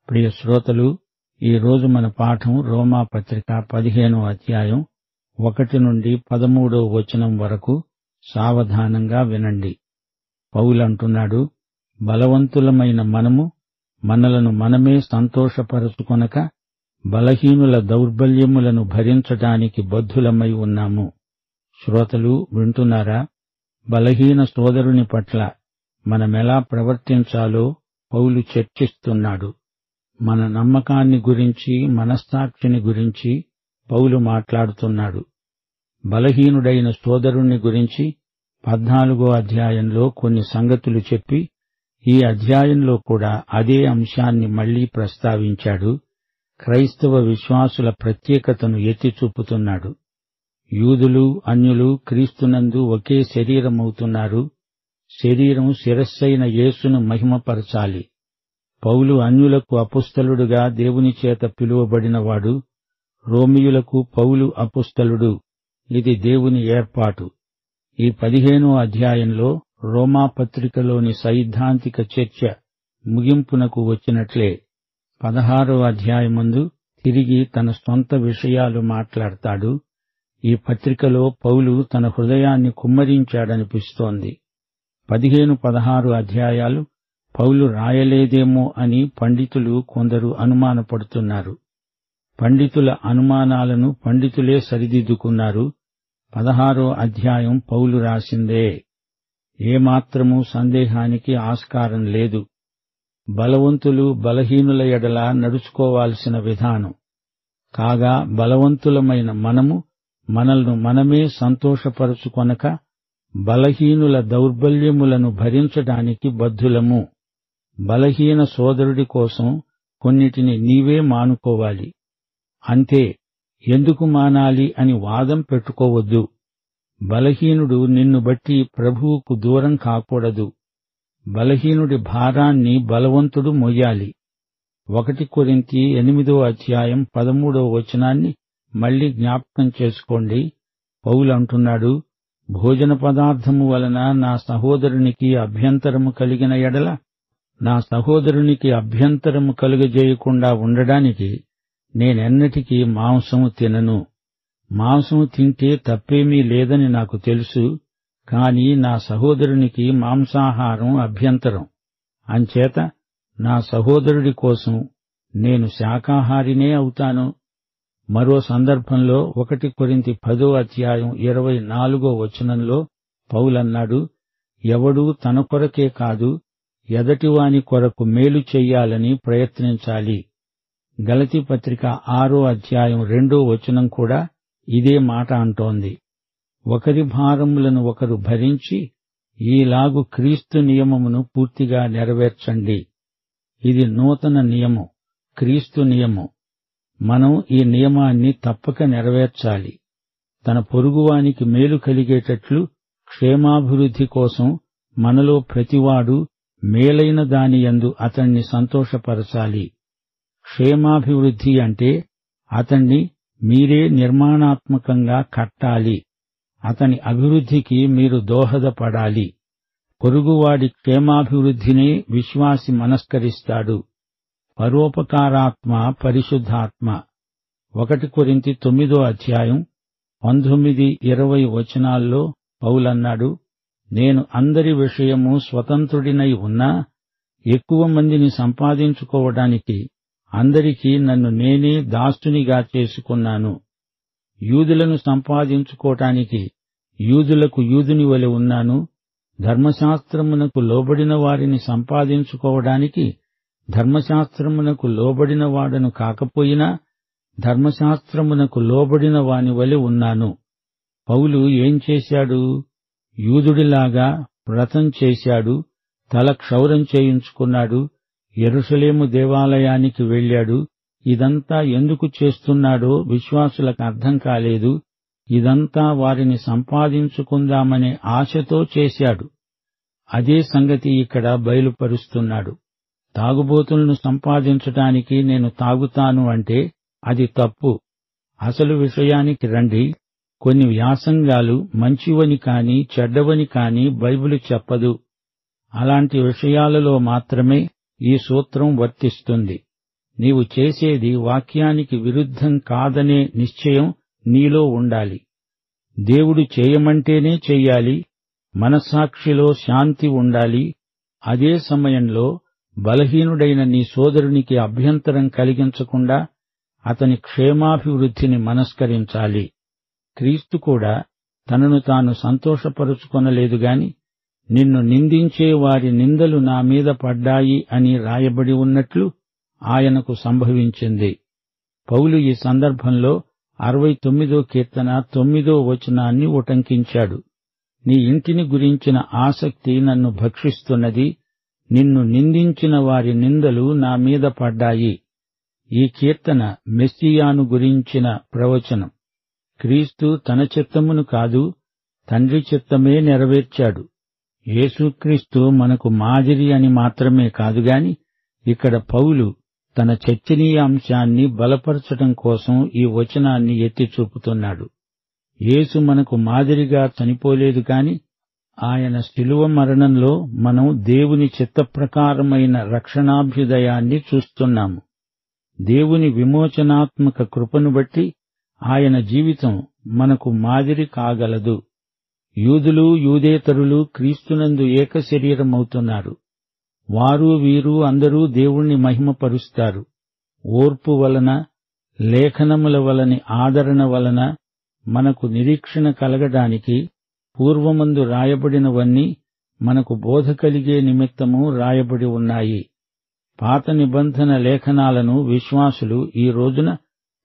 ప్రియ శ్రోతలు, ఈ రోజు మన పాఠం రోమా పత్రిక 15వ అధ్యాయం 1 నుండి 13వ వచనం వరకు. సావధానంగా వినండి. పౌలంటున్నాడు, బలవంతులమైన మనము మనలను మనమే సంతోషపరచుకొనక బలహీనుల దౌర్బల్యములను భరించటానికి బద్ధులమై ఉన్నాము. శ్రోతలు వింటున్నారా? బలహీన సోదరుని పట్ల మనమెలా ప్రవర్తించాలో పౌలు చర్చిస్తున్నాడు. మన నమ్మకాన్ని గురించి, మనస్సాక్షిని గురించి పౌలు మాట్లాడుతున్నాడు. బలహీనుడైన సోదరుణ్ణి గురించి 14వ అధ్యాయంలో కొన్ని సంగతులు చెప్పి, ఈ అధ్యాయంలో కూడా అదే అంశాన్ని మళ్లీ ప్రస్తావించాడు. క్రైస్తవ విశ్వాసుల ప్రత్యేకతను ఎత్తి చూపుతున్నాడు. యూదులు, అన్యులు క్రీస్తునందు ఒకే శరీరమవుతున్నారు. శరీరం శిరస్సైన యేసును మహిమపరచాలి. పౌలు అన్యులకు అపుస్తలుడుగా దేవుని చేత పిలువబడినవాడు. రోమియులకు పౌలు అపుస్తలుడు. ఇది దేవుని ఏర్పాటు. ఈ 15వ అధ్యాయంలో రోమా పత్రికలోని సైద్ధాంతిక చర్చ ముగింపునకు వచ్చినట్లే 16వ అధ్యాయమందు తిరిగి తన సొంత విషయాలు మాట్లాడతాడు. ఈ పత్రికలో పౌలు తన హృదయాన్ని కుమ్మరించాడనిపిస్తోంది. 15-16 అధ్యాయాలు పౌలు రాయలేదేమో అని పండితులు కొందరు అనుమానపడుతున్నారు. పండితుల అనుమానాలను పండితులే సరిదిద్దుకున్నారు. 16వ అధ్యాయం పౌలు రాసిందే. ఏమాత్రమూ సందేహానికి ఆస్కారం లేదు. బలవంతులు బలహీనుల ఎడల నడుచుకోవాల్సిన విధానం. కాగా బలవంతులమైన మనము మనల్ని మనమే సంతోషపరచుకొనక బలహీనుల దౌర్బల్యములను భరించడానికి బద్ధులము. బలహీన సోదరుడి కోసం కొన్నిటిని నీవే మానుకోవాలి. అంతే, ఎందుకు మానాలి అని వాదం పెట్టుకోవద్దు. బలహీనుడు నిన్ను బట్టి ప్రభువుకు దూరం కాకూడదు. బలహీనుడి భారాన్ని బలవంతుడు మొయ్యాలి. 1 కొరింథీ 8వ అధ్యాయం 13వ వచనాన్ని మళ్లీ జ్ఞాపకం చేసుకోండి. పౌలంటున్నాడు, భోజన పదార్థము వలన నా సహోదరునికి అభ్యంతరము కలిగిన ఎడల నా సహోదరునికి అభ్యంతరము కలుగజేయకుండా ఉండడానికి నేనెన్నటికీ మాంసము తినను. మాంసము తింటే తప్పేమీ లేదని నాకు తెలుసు, కాని నా సహోదరునికి మాంసాహారం అభ్యంతరం. అంచేత నా సహోదరుడి కోసం నేను శాకాహారినే అవుతాను. మరో సందర్భంలో 1 కొరింథీ 10వ అధ్యాయం 24వ వచనంలో పౌలన్నాడు, ఎవడూ తన కొరకే కాదు, ఎదటివాని కొరకు మేలు చెయ్యాలని ప్రయత్నించాలి. గలతీ పత్రిక 6వ అధ్యాయం 2వ వచనం కూడా ఇదే మాట అంటోంది. ఒకరి భారములను ఒకరు భరించి ఈలాగు క్రీస్తు నియమమును పూర్తిగా నెరవేర్చండి. ఇది నూతన నియమం, క్రీస్తు నియమం. మనం ఈ నియమాన్ని తప్పక నెరవేర్చాలి. తన పొరుగువానికి మేలు కలిగేటట్లు క్షేమాభివృద్ధి కోసం మనలో ప్రతివాడు మేలైన దానియందు అతణ్ణి సంతోషపరచాలి. క్షేమాభివృద్ధి అంటే అతణ్ణి మీరే నిర్మాణాత్మకంగా కట్టాలి. అతని అభివృద్ధికి మీరు దోహదపడాలి. పొరుగువాడి క్షేమాభివృద్ధినే విశ్వాసి మనస్కరిస్తాడు. పరోపకారాత్మ పరిశుద్ధాత్మ. 1 కొరింథీ 9వ అధ్యాయం 19-20 వచనాల్లో పౌలన్నాడు, నేను అందరి విషయము స్వతంత్రుడినై ఉన్నా ఎక్కువ మందిని సంపాదించుకోవడానికి అందరికీ నన్ను నేనే దాసునిగా చేసుకున్నాను. యూదులను సంపాదించుకోవటానికి యూదులకు యూదుని వలె ఉన్నాను. ధర్మశాస్త్రమునకు లోబడిన వారిని సంపాదించుకోవడానికి ధర్మశాస్త్రమునకు లోబడిన వాడను కాకపోయినా ధర్మశాస్త్రమునకు లోబడిన వాని వలె ఉన్నాను. పౌలు ఏం చేశాడు? యూదుడిలాగా వ్రతం చేశాడు, తల క్షౌరం చేయించుకున్నాడు, యెరూషలేము దేవాలయానికి వెళ్ళాడు. ఇదంతా ఎందుకు చేస్తున్నాడో విశ్వాసులకు అర్థం కాలేదు. ఇదంతా వారిని సంపాదించుకుందామనే ఆశతో చేశాడు. అదే సంగతి ఇక్కడ బయలుపరుస్తున్నాడు. తాగుబోతులను సంపాదించటానికి నేను తాగుతాను అంటే అది తప్పు. అసలు విషయానికి రండి. కొన్ని వ్యాసంగాలు మంచివని కాని చెడ్డవని కాని బైబిలు చెప్పదు. అలాంటి విషయాలలో మాత్రమే ఈ సూత్రం వర్తిస్తుంది. నీవు చేసేది వాక్యానికి విరుద్ధం కాదనే నిశ్చయం నీలో ఉండాలి. దేవుడు చేయమంటేనే చెయ్యాలి. మనస్సాక్షిలో శాంతి ఉండాలి. అదే సమయంలో బలహీనుడైన నీ సోదరునికి అభ్యంతరం కలిగించకుండా అతని క్షేమాభివృద్ధిని మనస్కరించాలి. క్రీస్తు కూడా తనను తాను సంతోషపరుచుకొనలేదుగాని, నిన్ను నిందించే వారి నిందలు నా మీద పడ్డాయి అని రాయబడి ఉన్నట్లు ఆయనకు సంభవించింది. పౌలు ఈ సందర్భంలో 69వ కీర్తన 9వ వచనాన్ని ఉటంకించాడు. నీ ఇంటిని గురించిన ఆసక్తి నన్ను భక్షిస్తున్నది. నిన్ను నిందించిన వారి నిందలు నా మీద పడ్డాయి. ఈ కీర్తన మెస్సియాను గురించిన ప్రవచనం. క్రీస్తు తన చిత్తమును కాదు, తండ్రి చిత్తమే నెరవేర్చాడు. యేసుక్రీస్తు మనకు మాదిరి అని మాత్రమే కాదుగాని, ఇక్కడ పౌలు తన చర్చనీయ అంశాన్ని బలపరచటం కోసం ఈ వచనాన్ని ఎత్తి చూపుతున్నాడు. యేసు మనకు మాదిరిగా చనిపోలేదు కాని, ఆయన శిలువ మరణంలో మనం దేవుని చిత్తప్రకారమైన రక్షణాభ్యుదయాన్ని చూస్తున్నాము. దేవుని విమోచనాత్మక కృపను బట్టి ఆయన జీవితం మనకు మాదిరి కాగలదు. యూదులు యూదేతరులు క్రీస్తునందు ఏక శరీరమవుతున్నారు. వారు వీరు అందరూ దేవుణ్ణి మహిమపరుస్తారు. ఓర్పు వలన, లేఖనముల వలని ఆదరణ వలన మనకు నిరీక్షణ కలగడానికి పూర్వమందు రాయబడినవన్నీ మనకు బోధ కలిగే నిమిత్తము రాయబడి ఉన్నాయి. పాత నిబంధన లేఖనాలను విశ్వాసులు ఈ రోజున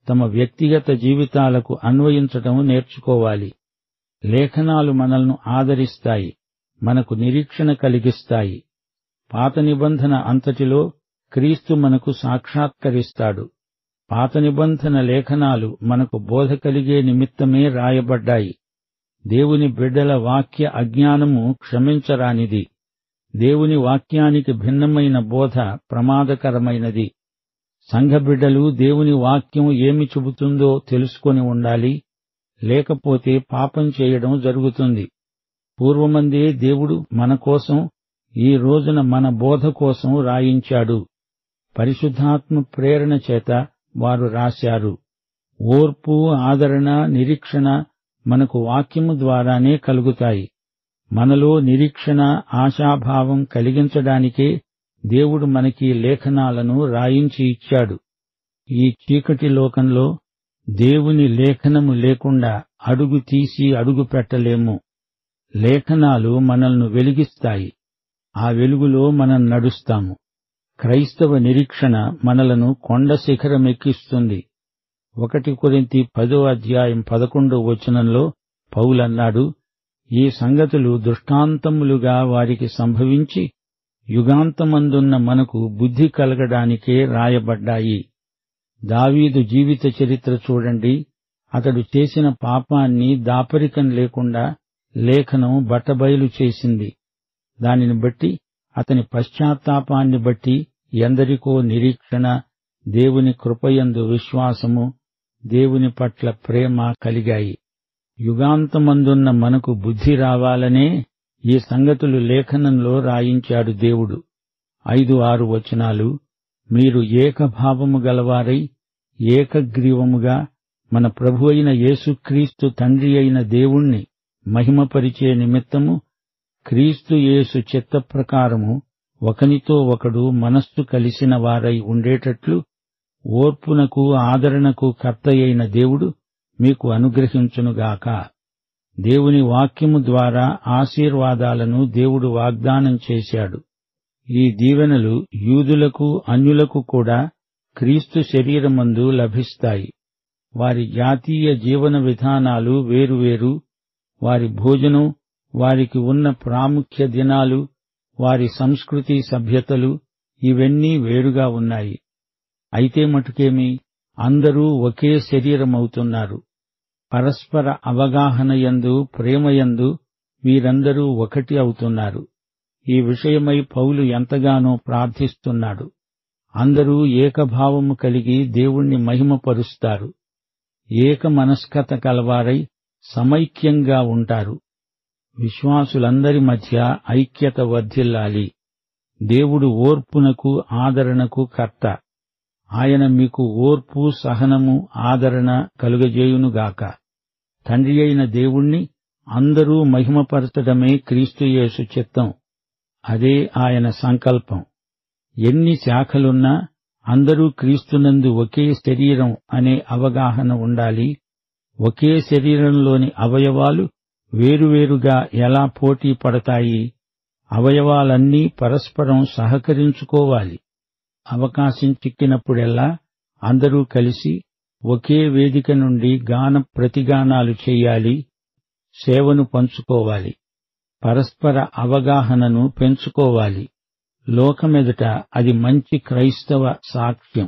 తమ వ్యక్తిగత జీవితాలకు అన్వయించటం నేర్చుకోవాలి. లేఖనాలు మనల్ని ఆదరిస్తాయి, మనకు నిరీక్షణ కలిగిస్తాయి. పాత నిబంధన అంతటిలో క్రీస్తు మనకు సాక్షాత్కరిస్తాడు. పాత నిబంధన లేఖనాలు మనకు బోధ కలిగే నిమిత్తమే రాయబడ్డాయి. దేవుని బిడ్డల వాక్య అజ్ఞానము క్షమించరానిది. దేవుని వాక్యానికి భిన్నమైన బోధ ప్రమాదకరమైనది. సంఘ బిడ్డలు దేవుని వాక్యం ఏమి చెబుతుందో తెలుసుకొని ఉండాలి. లేకపోతే పాపం చేయడం జరుగుతుంది. పూర్వమందే దేవుడు మన కోసం, ఈ రోజున మన బోధ కోసం రాయించాడు. పరిశుద్ధాత్మ ప్రేరణ చేత వారు రాశారు. ఓర్పు, ఆదరణ, నిరీక్షణ మనకు వాక్యము ద్వారానే కలుగుతాయి. మనలో నిరీక్షణ, ఆశాభావం కలిగించడానికే దేవుడు మనకి లేఖనాలను రాయించి ఇచ్చాడు. ఈ చీకటి లోకంలో దేవుని లేఖనము లేకుండా అడుగు తీసి అడుగు పెట్టలేము. లేఖనాలు మనల్ని వెలిగిస్తాయి. ఆ వెలుగులో మనం నడుస్తాము. క్రైస్తవ నిరీక్షణ మనలను కొండ శిఖరమెక్కిస్తుంది. 1 కొరింథీ 10:11 పౌలన్నాడు, ఈ సంగతులు దృష్టాంతములుగా వారికి సంభవించి యుగాంతమందున్న మనకు బుద్ధి కలగడానికే రాయబడ్డాయి. దావీదు జీవిత చరిత్ర చూడండి. అతడు చేసిన పాపాన్ని దాపరికం లేకుండా లేఖనం బట్టబయలు చేసింది. దానిని బట్టి, అతని పశ్చాత్తాపాన్ని బట్టి ఎందరికో నిరీక్షణ, దేవుని కృపయందు విశ్వాసము, దేవుని పట్ల ప్రేమ కలిగాయి. యుగాంతమందున్న మనకు బుద్ధి రావాలనే ఈ సంగతులు లేఖనంలో రాయించాడు దేవుడు. 5-6 వచనాలు. మీరు ఏకభావము గలవారై ఏకగ్రీవముగా మన ప్రభు అయిన యేసుక్రీస్తు తండ్రి అయిన దేవుణ్ణి మహిమపరిచే నిమిత్తము క్రీస్తు యేసు చిత్తప్రకారము ఒకనితో ఒకడు మనస్సు కలిసిన వారై ఉండేటట్లు ఓర్పునకు ఆదరణకు కర్తయైన దేవుడు మీకు అనుగ్రహించునుగాక. దేవుని వాక్యము ద్వారా ఆశీర్వాదాలను దేవుడు వాగ్దానం చేశాడు. ఈ దీవెనలు యూదులకు అన్యులకు కూడా క్రీస్తు శరీరమందు లభిస్తాయి. వారి జాతీయ జీవన విధానాలు వేరువేరు. వారి భోజనం, వారికి ఉన్న ప్రాముఖ్య దినాలు, వారి సంస్కృతి సభ్యతలు ఇవన్నీ వేరుగా ఉన్నాయి. అయితే మటుకేమి, అందరూ ఒకే శరీరమవుతున్నారు. పరస్పర అవగాహనయందు, ప్రేమయందు వీరందరూ ఒకటి అవుతున్నారు. ఈ విషయమై పౌలు ఎంతగానో ప్రార్థిస్తున్నాడు. అందరూ ఏకభావము కలిగి దేవుణ్ణి మహిమపరుస్తారు. ఏక మనస్కత కలవారై సమైక్యంగా ఉంటారు. విశ్వాసులందరి మధ్య ఐక్యత వర్ధిల్లాలి. దేవుడు ఓర్పునకు ఆదరణకు కర్త. ఆయన మీకు ఓర్పు, సహనము, ఆదరణ కలుగజేయునుగాక. తండ్రి అయిన దేవుణ్ణి అందరూ మహిమపరచడమే క్రీస్తుయేసు చిత్తం. అదే ఆయన సంకల్పం. ఎన్ని శాఖలున్నా అందరూ క్రీస్తునందు ఒకే శరీరం అనే అవగాహన ఉండాలి. ఒకే శరీరంలోని అవయవాలు వేరువేరుగా ఎలా పోటీ పడతాయి? అవయవాలన్నీ పరస్పరం సహకరించుకోవాలి. అవకాశం చిక్కినప్పుడెల్లా అందరూ కలిసి ఒకే వేదిక నుండి గాన ప్రతిగానాలు చెయ్యాలి. సేవను పంచుకోవాలి. పరస్పర అవగాహనను పెంచుకోవాలి. లోకమెదుట అది మంచి క్రైస్తవ సాక్ష్యం.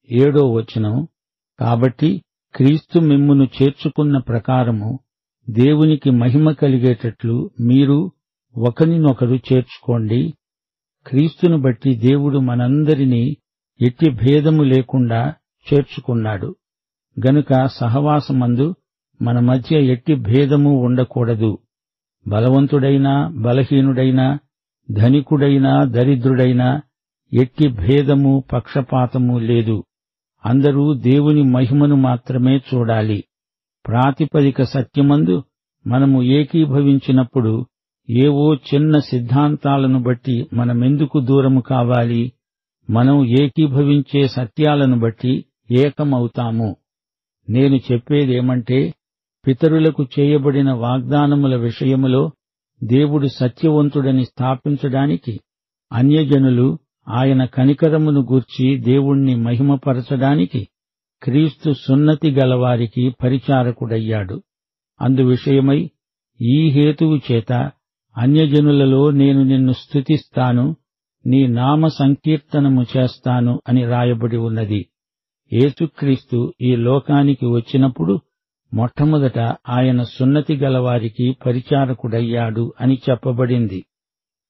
7వ వచనం, కాబట్టి క్రీస్తు మిమ్మును చేర్చుకున్న ప్రకారము దేవునికి మహిమ కలిగేటట్లు మీరు ఒకరినొకరు చేర్చుకోండి. క్రీస్తును బట్టి దేవుడు మనందరినీ ఎట్టి భేదము లేకుండా చేర్చుకున్నాడు. గనుక సహవాసమందు మన మధ్య ఎట్టి భేదము ఉండకూడదు. బలవంతుడైనా బలహీనుడైనా, ధనికుడైనా దరిద్రుడైనా ఎట్టి భేదము, పక్షపాతము లేదు. అందరూ దేవుని మహిమను మాత్రమే చూడాలి. ప్రాతిపదిక సత్యమందు మనము ఏకీభవించినప్పుడు ఏవో చిన్న సిద్ధాంతాలను బట్టి మనమెందుకు దూరము కావాలి? మనం ఏకీభవించే సత్యాలను బట్టి ఏకమవుతాము. నేను చెప్పేదేమంటే, పితరులకు చేయబడిన వాగ్దానముల విషయములో దేవుడు సత్యవంతుడని స్థాపించడానికి అన్యజనులు ఆయన కనికరమును గూర్చి దేవుణ్ణి మహిమపరచడానికి క్రీస్తు సున్నతి గలవారికి పరిచారకుడయ్యాడు. అందువిషయమై ఈ హేతువు చేత అన్యజనులలో నేను నిన్ను స్తుతిస్తాను, నీ నామ సంకీర్తనము చేస్తాను అని రాయబడి ఉన్నది. యేసుక్రీస్తు ఈ లోకానికి వచ్చినప్పుడు మొట్టమొదట ఆయన సున్నతి గలవారికి పరిచారకుడయ్యాడు అని చెప్పబడింది.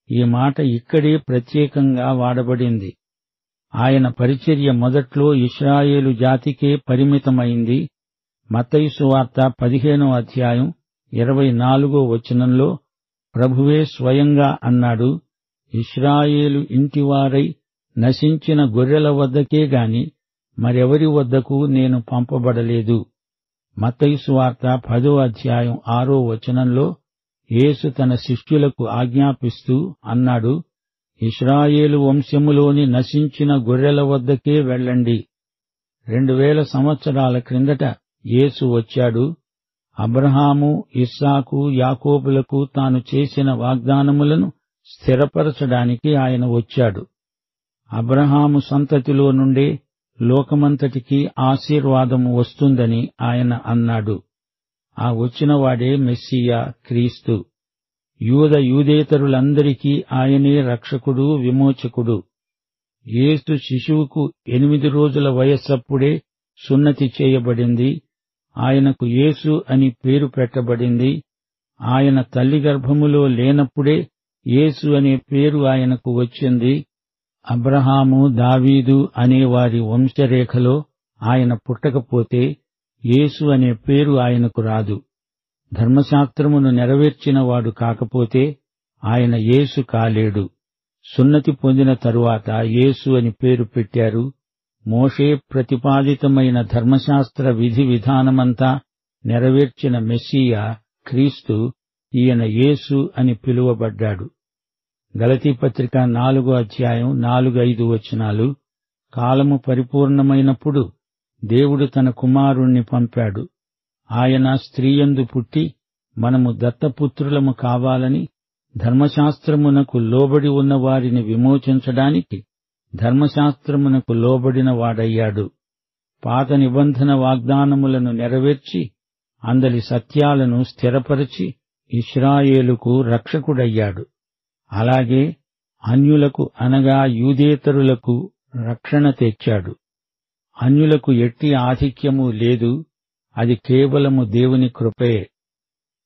ఈ మాట ఇక్కడే ప్రత్యేకంగా వాడబడింది. ఆయన పరిచర్య మొదట్లో ఇశ్రాయేలు జాతికే పరిమితమైంది. మత్తయి సువార్త 15వ అధ్యాయం 24వ వచనంలో ప్రభువే స్వయంగా అన్నాడు, ఇశ్రాయేలు ఇంటివారై నశించిన గొర్రెల వద్దకే గాని మరెవరి వద్దకు నేను పంపబడలేదు. మత్తయి సువార్త 10వ అధ్యాయం 6వ వచనంలో యేసు తన శిష్యులకు ఆజ్ఞాపిస్తూ అన్నాడు, ఇశ్రాయేలు వంశములోని నశించిన గొర్రెల వద్దకే వెళ్ళండి. 2000 సంవత్సరాల క్రిందట యేసు వచ్చాడు. అబ్రహాము, ఇస్సాకు, యాకోబులకు తాను చేసిన వాగ్దానములను స్థిరపరచడానికి ఆయన వచ్చాడు. అబ్రహాము సంతతిలో నుండే లోకమంతటికీ ఆశీర్వాదము వస్తుందని ఆయన అన్నాడు. ఆ వచ్చినవాడే మెస్సియా, క్రీస్తు. యూదేతరులందరికీ ఆయనే రక్షకుడు, విమోచకుడు. యేసు శిశువుకు 8 రోజుల వయస్సప్పుడే సున్నతి చేయబడింది. ఆయనకు యేసు అని పేరు పెట్టబడింది. ఆయన తల్లి గర్భములో లేనప్పుడే యేసు అనే పేరు ఆయనకు వచ్చింది. అబ్రహాము, దావీదు అనేవారి వంశరేఖలో ఆయన పుట్టకపోతే యేసు అనే పేరు ఆయనకు రాదు. ధర్మశాస్త్రమును నెరవేర్చినవాడు కాకపోతే ఆయన యేసు కాలేడు. సున్నతి పొందిన తరువాత యేసు అని పేరు పెట్టారు. మోషే ప్రతిపాదితమైన ధర్మశాస్త్ర విధి విధానమంతా నెరవేర్చిన మెస్సియా క్రీస్తు, ఈయన యేసు అని పిలువబడ్డాడు. గలతీపత్రిక 4వ అధ్యాయం 4-5 వచనాలు, కాలము పరిపూర్ణమైనప్పుడు దేవుడు తన కుమారుణ్ణి పంపాడు. ఆయన స్త్రీయందు పుట్టి మనము దత్తపుత్రులము కావాలని ధర్మశాస్త్రమునకు లోబడి ఉన్న వారిని విమోచించడానికి ధర్మశాస్త్రమునకు లోబడిన వాడయ్యాడు. పాత నిబంధన వాగ్దానములను నెరవేర్చి అందలి సత్యాలను స్థిరపరిచి ఇశ్రాయేలుకు రక్షకుడయ్యాడు. అలాగే అన్యులకు అనగా యూదేతరులకు రక్షణ తెచ్చాడు. అన్యులకు ఎట్టి ఆధిక్యము లేదు, అది కేవలము దేవుని కృపే.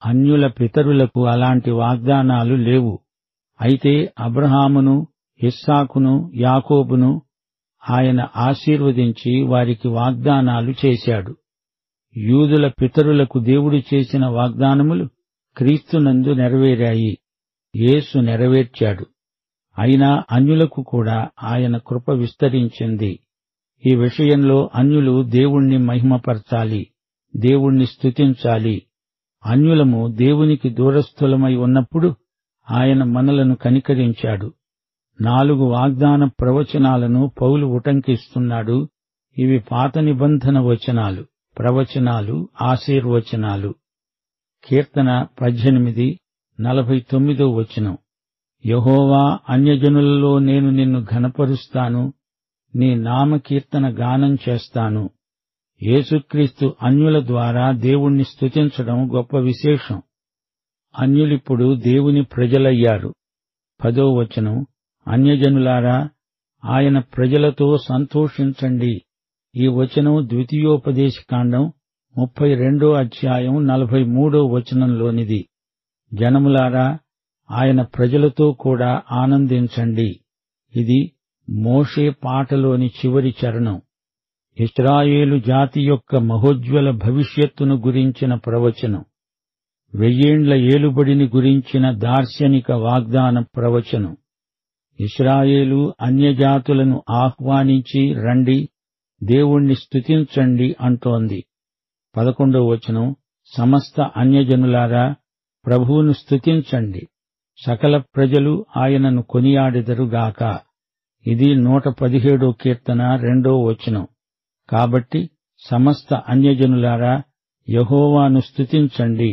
అన్యుల పితరులకు అలాంటి వాగ్దానాలు లేవు. అయితే అబ్రహామును, ఇస్సాకును, యాకోబును ఆయన ఆశీర్వదించి వారికి వాగ్దానాలు చేశాడు. యూదుల పితరులకు దేవుడు చేసిన వాగ్దానములు క్రీస్తునందు నెరవేరాయి. యేసు నెరవేర్చాడు. అయినా అన్యులకు కూడా ఆయన కృప విస్తరించింది. ఈ విషయంలో అన్యులు దేవుణ్ణి మహిమపరచాలి, దేవుణ్ణి స్తుతించాలి. అన్యులము దేవునికి దూరస్థులమై ఉన్నప్పుడు ఆయన మనలను కనికరించాడు. 4 వాగ్దాన ప్రవచనాలను పౌలు ఉటంకిస్తున్నాడు. ఇవి పాత నిబంధన వచనాలు, ప్రవచనాలు, ఆశీర్వచనాలు. కీర్తన 18:49 యెహోవా, అన్యజనులలో నేను నిన్ను ఘనపరుస్తాను, నీ నామకీర్తన గానం చేస్తాను. యేసుక్రీస్తు అన్యుల ద్వారా దేవుణ్ణి స్తుతించడం గొప్ప విశేషం. అన్యులిప్పుడు దేవుని ప్రజలయ్యారు. 10 అన్యజనులారా, ఆయన ప్రజలతో సంతోషించండి. ఈ వచనం ద్వితీయోపదేశకాండం 32:43 జనములారా, ఆయన ప్రజలతో కూడా ఆనందించండి. ఇది మోషే పాటలోని చివరి చరణం. ఇశ్రాయేలు జాతి యొక్క మహోజ్వల భవిష్యత్తును గురించిన ప్రవచనం. 1000 ఏలుబడిని గురించిన దార్శనిక వాగ్దాన ప్రవచనం. ఇశ్రాయేలు అన్యజాతులను ఆహ్వానించి రండి, దేవుణ్ణి స్తుతించండి అంటోంది. 11 సమస్త అన్యజనులారా, ప్రభువును స్తుతించండి, సకల ప్రజలు ఆయనను కొనియాడెదరుగాక. ఇది 117 కీర్తన 2 కాబట్టి సమస్త అన్యజనులారా, యెహోవాను స్తుతించండి,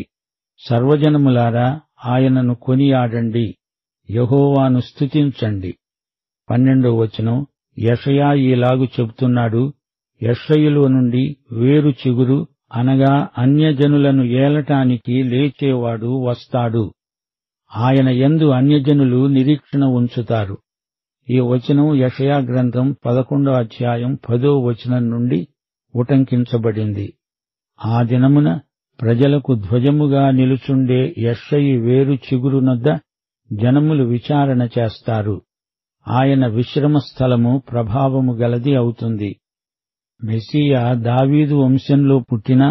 సర్వజనములారా ఆయనను కొనియాడండి, యెహోవాను స్తుతించండి. 12 యెషయా ఈలాగు చెబుతున్నాడు, యెషయిలో నుండి వేరు చిగురు, అనగా అన్యజనులను ఏలటానికి లేచేవాడు వస్తాడు. ఆయన యందు అన్యజనులు నిరీక్షణ ఉంచుతారు. ఈ వచనం యెషయా గ్రంథం 11:10 నుండి ఉటంకించబడింది. ఆ దినమున ప్రజలకు ధ్వజముగా నిలుచుండే యెషయి వేరు చిగురునొద్ద జనములు విచారణ చేస్తారు. ఆయన విశ్రమ స్థలము ప్రభావము గలది అవుతుంది. మెస్సీయా దావీదు వంశంలో పుట్టినా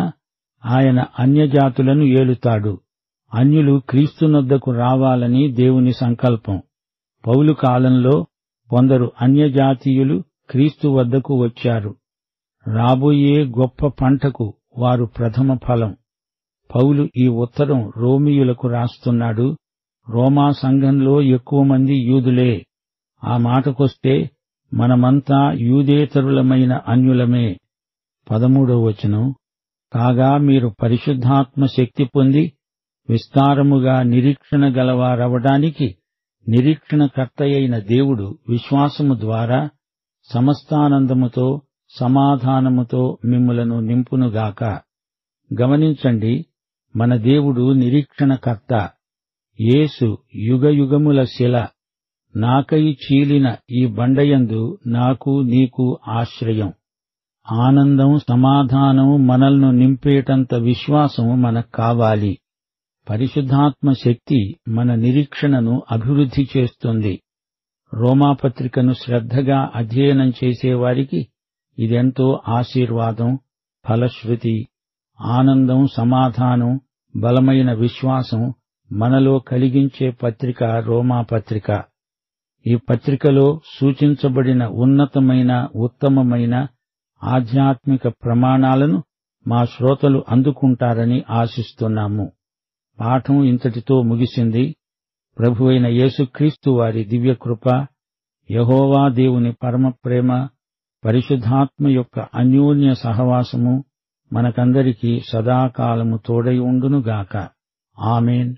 ఆయన అన్యజాతులను ఏలుతాడు. అన్యులు క్రీస్తునొద్దకు రావాలని దేవుని సంకల్పం. పౌలు కాలంలో కొందరు అన్యజాతీయులు క్రీస్తు వద్దకు వచ్చారు. రాబోయే గొప్ప పంటకు వారు ప్రథమ ఫలం. పౌలు ఈ ఉత్తరం రోమీయులకు రాస్తున్నాడు. రోమా సంఘంలో ఎక్కువ మంది యూదులే. ఆ మాటకొస్తే మనమంతా యూదేతరులమైన అన్యులమే. 13 కాగా మీరు పరిశుద్ధాత్మ శక్తి పొంది విస్తారముగా నిరీక్షణ గలవారవడానికి నిరీక్షణకర్తయైన దేవుడు విశ్వాసము ద్వారా సమస్తానందముతో సమాధానముతో మిమ్ములను నింపునుగాక. గమనించండి, మన దేవుడు నిరీక్షణకర్త. యేసు యుగయుగముల శిల. నాకై చీలిన ఈ బండయందు నాకు నీకు ఆశ్రయం. ఆనందం, సమాధానం మనల్ని నింపేటంత విశ్వాసం మనకు కావాలి. పరిశుద్ధాత్మ శక్తి మన నిరీక్షణను అభివృద్ధి చేస్తుంది. రోమాపత్రికను శ్రద్ధగా అధ్యయనం చేసేవారికి ఇదెంతో ఆశీర్వాదం, ఫలశ్రుతి. ఆనందం, సమాధానం, బలమైన విశ్వాసం మనలో కలిగించే పత్రిక రోమాపత్రిక. ఈ పత్రికలో సూచించబడిన ఉన్నతమైన, ఉత్తమమైన ఆధ్యాత్మిక ప్రమాణాలను మా శ్రోతలు అందుకుంటారని ఆశిస్తున్నాము. పాఠం ఇంతటితో ముగిసింది. ప్రభువైన యేసుక్రీస్తు వారి దివ్యకృప, యెహోవా దేవుని పరమప్రేమ, పరిశుద్ధాత్మ యొక్క అన్యోన్య సహవాసము మనకందరికీ సదాకాలము తోడై ఉండునుగాక. ఆమేన్.